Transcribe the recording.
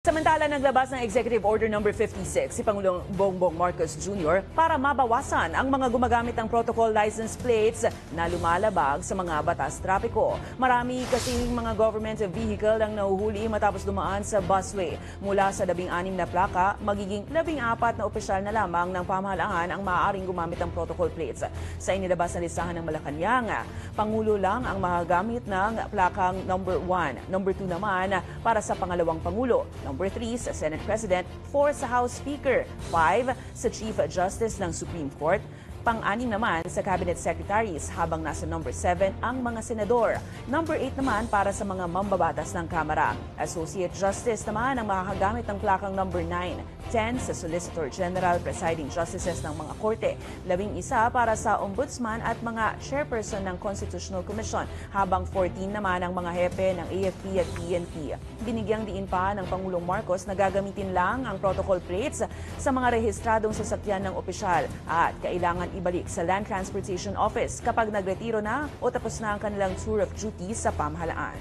Samantala, naglabas ng Executive Order No. 56 si Pangulong Bongbong Marcos Jr. para mabawasan ang mga gumagamit ng protocol license plates na lumalabag sa mga batas trapiko. Marami kasing mga government vehicle ang nahuhuli matapos dumaan sa busway. Mula sa 16 na plaka, magiging 14 na opisyal na lamang ng pamahalaan ang maaaring gumamit ng protocol plates. Sa inilabas na listahan ng Malacanang, Pangulo lang ang magagamit ng plakang No. 1. No. 2 naman para sa pangalawang Pangulo. No. 3 sa Senate President, 4 sa House Speaker, 5 sa Chief Justice ng Supreme Court, pang-anim naman sa Cabinet Secretaries habang nasa No. 7 ang mga senador. No. 8 naman para sa mga mambabatas ng Kamara. Associate Justice naman ang makakagamit ng plakang No. 9, 10 sa Solicitor General, Presiding Justices ng mga korte, 11 para sa Ombudsman at mga Chairperson ng Constitutional Commission, habang 14 naman ang mga hepe ng AFP at PNP. Binigyang diin pa ng Pangulong Marcos na gagamitin lang ang protocol plates sa mga rehistradong sasakyan ng opisyal at kailangan ibalik sa Land Transportation Office kapag nagretiro na o tapos na ang kanilang tour of duty sa pamahalaan.